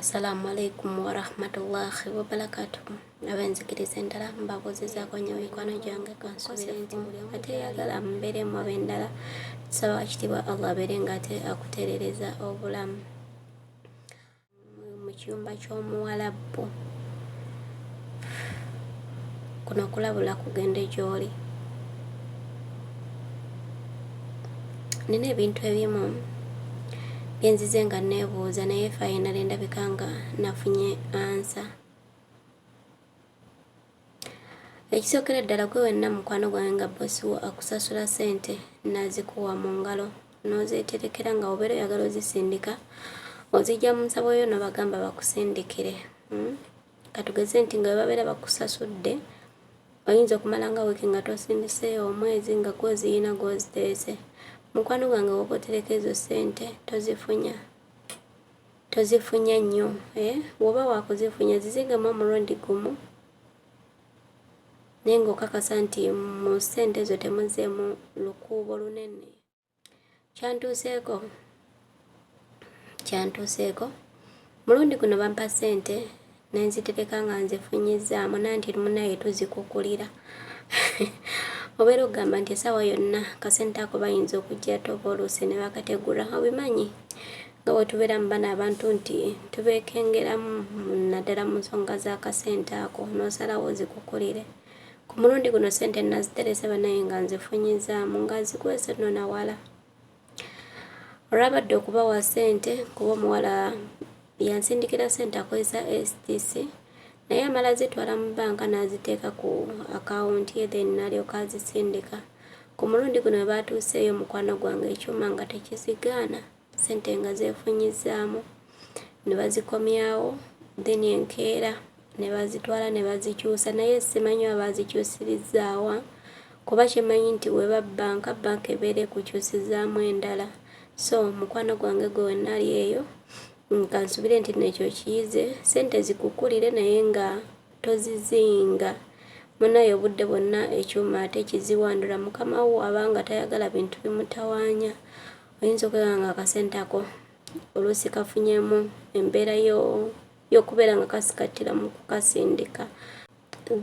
Assalamu alaikum wa rahmatullahi wa barakatuh. Abenzikiriza endala mbabuuzizaako nnyo mikwano gyange kansubire ate yagala mbeere mu ab'endala nsaba ekitiibwa Allah abeere ng'ate akuteerereza obulamu mu kiyumba ky'omuwalabu. Kuno okulabula kugende Jooli. Nina ebintu ebimu genzize nga neebuuza naye finally ndabika nga nafunye ansa. Ekisookera ddala gwe wenna mukwano gwange nga bossi wo akusasula ssente nazikuwa mu ngalo n'ozeeterekera nga obeera oyagala ozisindika ozijja mu nsabo yo n'obagamba bakusindikire. Katugeze nti nga babeera bakusasudde oyinza okumala nga wiiki nga tosindiseeyo omwezi nga gwoziyina gwoziteese. Mukwano gwange woba otereka ezo ssente tozifunya nnyo. Woba waakuzifunya zizingemu omulundi gumu naye ng'okakasa nti mu ssente ezo temuzeemu lukuubo lunene. Kyantuuseeko mulundi guno bampa ssente nenzitereka nga nzifunyizaamu nanti munaye tuzikukulira. Obeera ogamba nti essaawa yonna kasente ako bayinza okujja toba oluusi ne bakategula. Obimanyi nga bwe tubeera mu bano abantu nti tubeekengeramu naddala mu nsonga z'akasente ako n'osalawo zikukulire. Ku mulundi guno ssente naziterese banaye nga nzifunyizaamu nga nzikwese nno nawala. Olwabadde okubawa ssente kuba omuwala yansindikira ssente akozesa STC naye amala zitwala mu banka n'aziteeka ku akawunti ye then n'alyoka azisindika. Ku mulundi guno we baatuuseeyo mukwano gwange ekyuma nga tekizigaana ssente nga zeefunyizaamu ne bazikomyawo then enkeera ne bazitwala ne bazikyusa naye simanyi oba bazikyusirizaawa kuba kimanyi nti weba banka ebeera ekukyusizaamu endala. So mukwano gwange gwe wenna ali eyo kansubire nti nekyo kiyize ssente zikukulire naye nga tozizinga. Munaye obudde bwonna ekyuma ate kiziwandula. Mukama wo abanga tayagala bintu bimutawaanya oyinza okwega nga akasente ako oluusi kafunyemu embeera y'okubeera nga kasikattira mu kukasindika.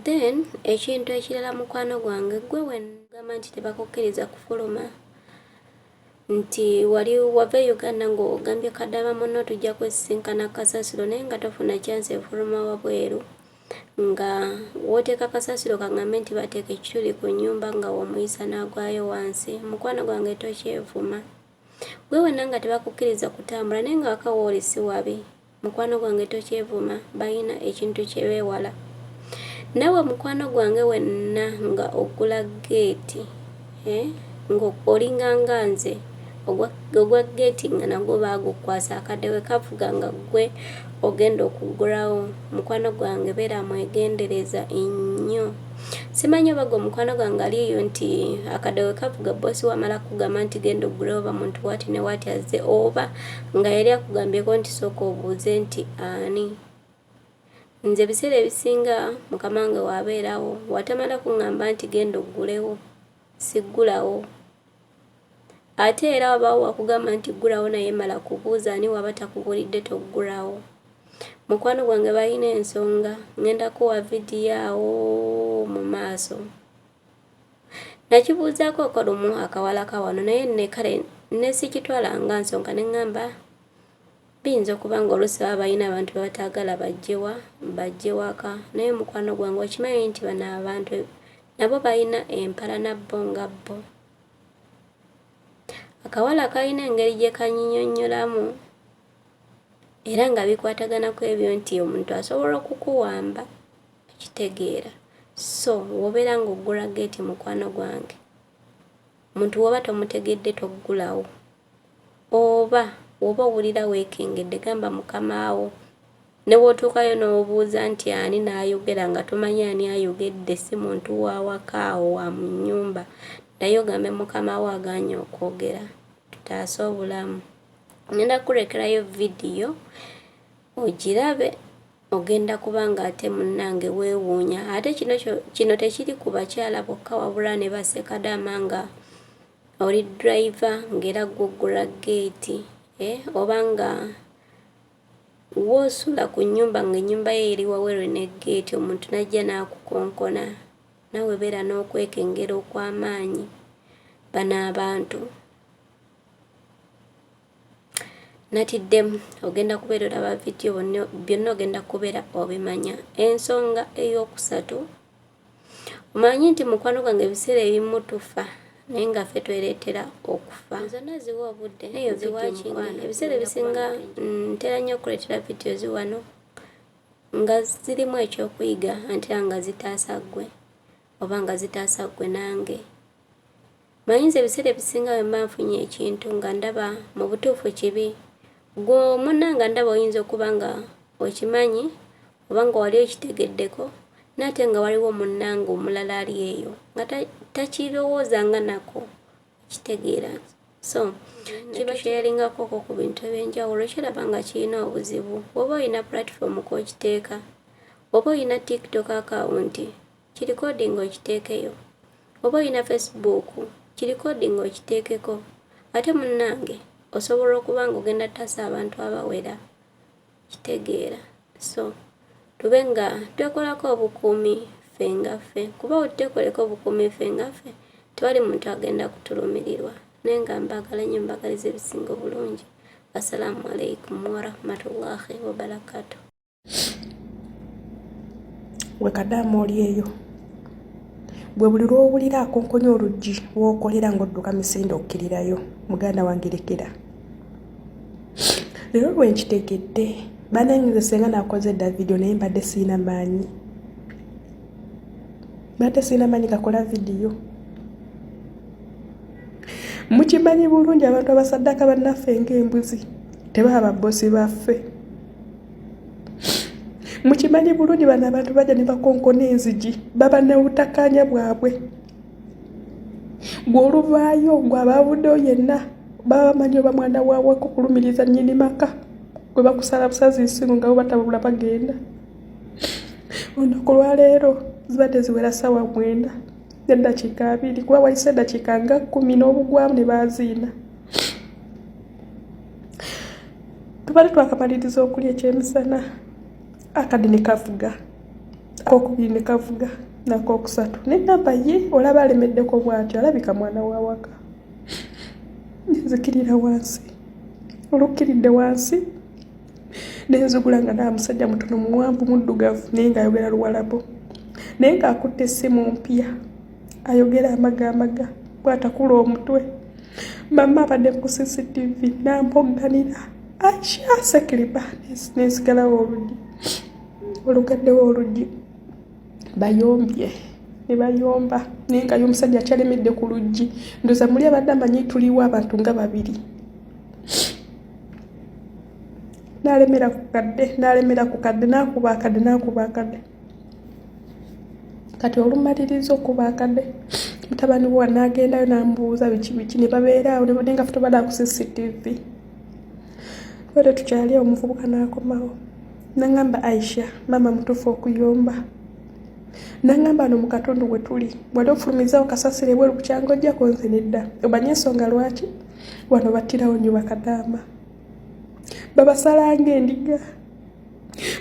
Then ekintu ekirala mukwano gwange gwe wengamba nti tebakukkiriza kufuluma nti wali wava e Uganda ng'ogambye Kadama munno tujja kwesisinkana kasasiro naye nga tofuna chance efuluma wabweru nga wooteeka kasasiro kaŋŋambe nti bateeka ekituli ku nnyumba nga wamuyisa n'agwayo wansi. Mukwano gwange tokyevuma. Gwe wenna nga tebakukkiriza kutambula naye nga waka wooli si wabi. Mukwano gwange tokyevuma, bayina ekintu kye beewala. Nawe mukwano gwange wenna nga ogula geeti ng'olinga nze ogwa geeti nga nagwo baagukwasa akadde we kavuga nga gwe ogenda okugulawo. Mukwano gwange beera mwegendereza ennyo. Simanyi oba gwe mukwano gwange aliyo nti akadde we kavuga bossi wamala kugamba nti genda oggulawo oba muntu wati ne wati azze oba nga yali akugambyeko nti sooka obuuze nti ani. Nze ebiseera ebisinga mukama wange waabeerawo watamala kuŋŋamba nti genda oggulewo siggulawo. Ate era wabaawo wakugamba nti ggulawo naye mala kubuuza ani waba takubulidde toggulawo. Mukwano gwange balina ensonga ngenda kuwa vidiyo awo mu maaso. Nakibuuzaako okolumu akawala kawano naye ne kale nesikitwala nga nsonga ne ŋŋamba biyinza okuba nga oluusi baba balina abantu be bataagala bajje waka naye mukwano gwange okimanyi nti bano abantu nabo balina empala nabbo nga bo. Akawala kalina engeri gye kanyinyonnyolamu era nga bikwatagana ku ebyo nti omuntu asobola okukuwamba ekitegeera. So wobeera ng'oggula geeti mukwano gwange omuntu woba tomutegedde toggulawo oba woba owulira weekengedde gamba mukamaawo ne bw'otuukayo n'obuuza nti ani n'ayogera nga tomanyi ani ayogedde si muntu wa waka awo wa mu nnyumba naye ogambe mukamaawo agaanye okwogera tutaase obulamu. Ngenda kulekerayo vidiyo ogirabe ogenda kuba nga ate munnange weewuunya. Ate kino tekiri ku bakyala bokka wabula ne basse Kadama nga oli driver ng'era gwoggula geeti oba nga wosula ku nnyumba ng'ennyumba ye eri waweerwe ne ggeeti, omuntu najja n'akukonkona, nawe beera n'okwekengera okw'amaanyi. Bano abantu natiddemu, ogenda kubeera olaba vidiyo byonna ogenda kubeera obimanya. Ensonga ey'okusatu, omanyi nti mukwano gwange ebiseera ebimu tufa naye nga ffe twereetera okufa. Zonna ziwa obudde naye ziwakingi. Ebiseera ebisinga ntera nnyo okuleetera vidiyo ziwano nga zirimu ekyokuyiga antera nga zitaasa ggwe oba nga zitaasa ggwe nange. Manyi nze ebiseera ebisinga bwe mba nfunye ekintu nga ndaba mu butuufu kibi, gwe munnanga ndaba oyinza okuba nga okimanyi oba nga wali okitegeddeko, nate nga waliwo munnanga omulala ali eyo nga takirowoozanga nako kitegeera. So kiba kyeyalingako ku bintu ebyenjawulo, kiraba nga kirina obuzibu. Oba olina platform kw'okiteeka, oba olina TikTok account, kirikodinga okiteekeyo, oba olina Facebook, kirikodinga okiteekeko. Ate munnange osobola okuba nga ogenda ttasa abantu abawera, kitegeera. So tube nga twekolako obukuumi ffe nga ffe, kuba otekoleko obukuumi ffe nga ffe tewali muntu agenda kutulumirirwa. Naye nga mbagala nnyo, mbagaliza ebisinga obulungi. Assalamu alaikum warahmatullahi wabarakatuh. We Kadama oli eyo, bwe buli lw'owulira akonkonya oluggi w'okolera ng'odduka misinde okkirirayo, muganda wange lekera. Leero lwe nkitegedde, bannange senga nakoze dda vidiyo naye mbadde sirina maanyi. Gakola vidiyo. Mukimanyi bulungi abantu abasaddaka bannaffe ng'embuzi tebaba babbosi baffe. Mukimanyi bulungi bano abantu bajja ne bakonkona enzigi, baba ne butakkaanya bwabwe. Gw'oluvaayo gw'abaavuddeyo yenna baba bamanyi oba mwana waabwe kukulumiriza nnyini maka gwe bakusala busazi nsigo nga bo batabula bagenda. Olunaku lwaleero zibadde ziwera ssaawa 9 n'eddakiika 2 kuba wayise eddakiika nga 10 n'obugwamu ne baaziina. Tubadde twakamaliriza okulya ekyemisana, akadde ne kavuga, ak'okubiri ne kavuga, n'ak'okusatu n'ennamba ye olaba alemeddeko bw'atyo, alabika mwana wa waka. Nzikirira wansi, olukkiridde wansi nenzigula nga naba musajja mutono muwanvu muddugavu naye ng'ayogera Luwalabu, naye ng'akutte essimu mpya ayogera amaga bw'atakula omutwe. Mama abadde ku CCTV n'ampogganira, Aisha sekiriba, nensigalawo oluggi, olugaddewo oluggi bayombye ne bayomba naye nga y'omusajja akyalemedde ku luggi. Ndoza muli abadde amanyi tuliwo abantu nga 2. N'alemera ku kadde n'akuba akadde. Kati olumaliriza okuba akadde, mutabani we n'agendayo n'ambuuza biki ne babeera awo ne nga ffe bada ku CCTV. Bwete tukyali awo omuvubuka n'akomawo n'aŋŋamba Aisha, mama mutuufu okuyomba. N'aŋŋamba no mu katundu we tuli bwali ofulumizawo kasasiro ebweru ku kyango ojjako nze nedda. Omanyi ensonga lwaki? Wano battirawo nnyo Bakadaama, babasalanga endiga.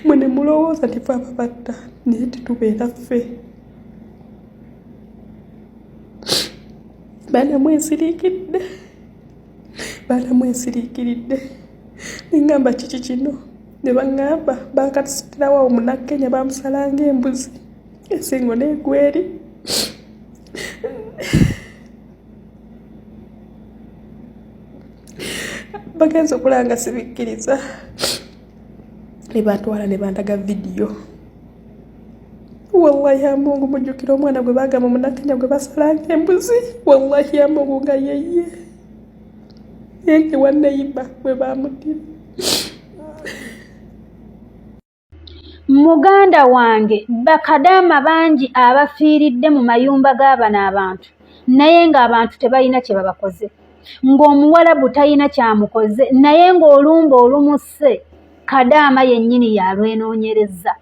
Mwe ne mulowooza nti ffe ababatta naye tetubeera ffe. Baana mwensiriikiridde. Ne ŋŋamba kiki kino? Ne baŋŋamba baakatusitirawo awo Munnakenya bamusalanga embuzi, ensingo n'egweri. Bagenza okulanga sibikkiriza ne batwala ne bandaga vidiyo. Wallahi ya Mungu mujjukira omwana gwe baagamba Munnakenya gwe basalanga embuzi. Wallahi ya Mungu nga yeye yeke waneiba bwe bamuttira. Muganda wange, Bakadaama bangi abafiiridde mu mayumba g'abano abantu naye ng'abantu tebalina kye babakoze, ng'Omuwarabu talina kyamukoze naye ng'olumba olumusse Kadama yennyini yalwenoonyereza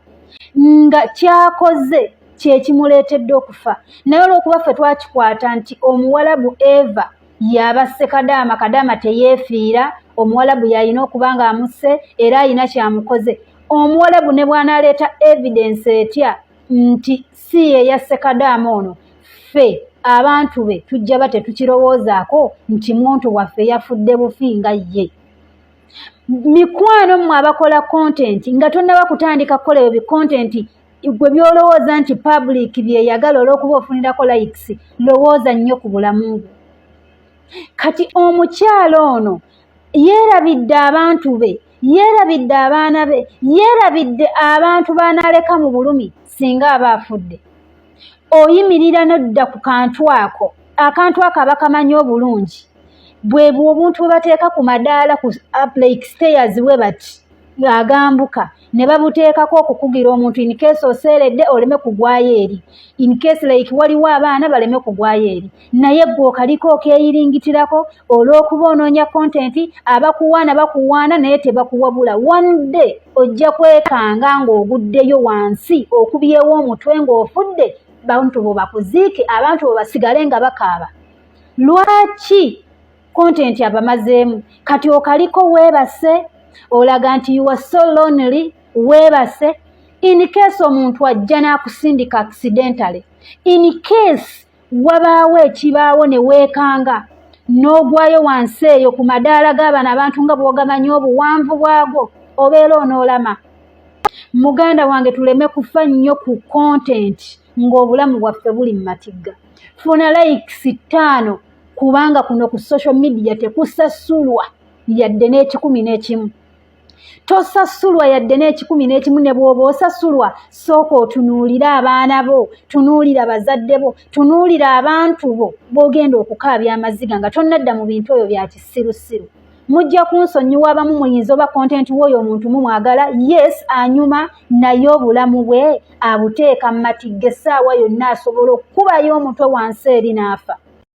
nga kyakoze kye kimuleetedde okufa. Naye olw'okuba ffe twakikwata nti Omuwarabu Eva yabasse Kadama, Kadama teyeefiira, Omuwalabu yalina okuba nga amusse era alina kyamukoze. Omuwalabu ne bw'anaaleeta evidence etya nti si ye yasse Kadama ono, ffe abantu be tujja ba tetukirowoozaako nti muntu waffe yafudde bufi nga ye. Mikwano mmwe abakola content nga tonnaba kutandika kukola ebyo content gwe byolowooza nti public byeyagala olw'okuba ofunirako likes, lowooza nnyo ku bulamu bwe. Kati omukyalo ono yeerabidde abantu be, yeerabidde abaana be, yeerabidde abantu baanaaleka mu bulumi singa aba afudde. Oyimirira n'odda ku kantu ako, akantu ako abakamanyi obulungi. Bwebwo obuntu bwe bateeka ku madaala ku like stairs bwe bati agambuka ne babuteekako okukugira omuntu in case oseeredde oleme kugwayo eri, in case like waliwo abaana baleme kugwayo eri. Naye gwe okaliko okeeyiringitirako olw'okuba onoonya content, abakuwaana bakuwaana naye tebakuwabula. One day ojja kwekanga ng'oguddeyo wansi okubyewo omutwe ng'ofudde, bantu bo bakuziike, abantu bo basigale nga bakaaba. Lwaki content abamazeemu? Kati okaliko weebase olaga nti you are so lonely, weebase. In case omuntu ajja n'akusindika accidentally, in case wabaawo ekibaawo ne weekanga n'ogwayo wansi eyo ku madaala g'abana abantu nga bw'ogamanyi obuwanvu bwago, obeera onoolama. Muganda wange tuleme kufa nnyo ku content ng'obulamu bwaffe buli mu matigga. Funa likes 5 kubanga kuno ku social media tekusasulwa yadde n'11. Tosasulwa yadde n'11 ne bw'oba osasulwa sooka otunuulira abaana bo, tunuulira bazadde bo, tunuulira abantu bo b'ogenda okukaabya amaziga nga tonnadda mu bintu ebyo bya kisirusiru. Mujja kunsonyiwa abamu muyinza oba content w'oyo omuntu mumwagala, yes anyuma, naye obulamu bwe abuteeka mu matigga essaawa yonna asobola okukubayo omutwe wansi eri n'afa.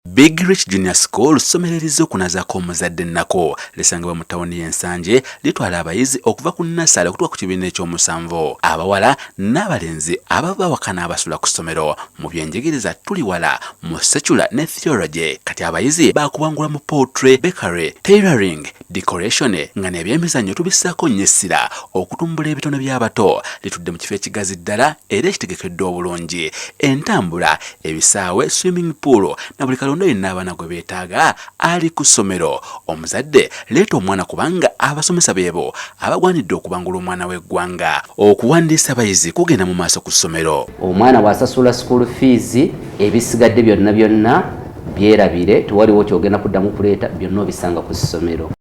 Big Rich Junior School somereriza okunazaako omuzadde nnako lisangibwa mu tawuni y'Ensanje, litwala abayizi okuva ku nnassale okutuuka ku kibiina eky'omusanvu. Abawala n'abalenzi abava waka n'abasula ku ssomero. Mu byenjigiriza tuli wala mu secular ne theology. Kati abayizi baakubangula mu poetry, bakery, tailoring, decoration nga n'ebyemizannyo tubissaako nnyo essira okutumbula ebitono by'abato. Litudde mu kifo ekigazi ddala era ekitegekeddwa obulungi. Entambula, ebisaawe, swimming pool na buli kalonda yenna abaana gwe beetaaga ali ku ssomero. Omuzadde leeta omwana kubanga abasomesa beebo abagwanidde okubangula omwana w'eggwanga. Okuwandiisa abayizi kugenda mu maaso ku ssomero. Omwana bw'asasula school fees, ebisigadde byonna byerabire, tewaliwo kyogenda kuddamu kuleeta, byonna obisanga ku ssomero.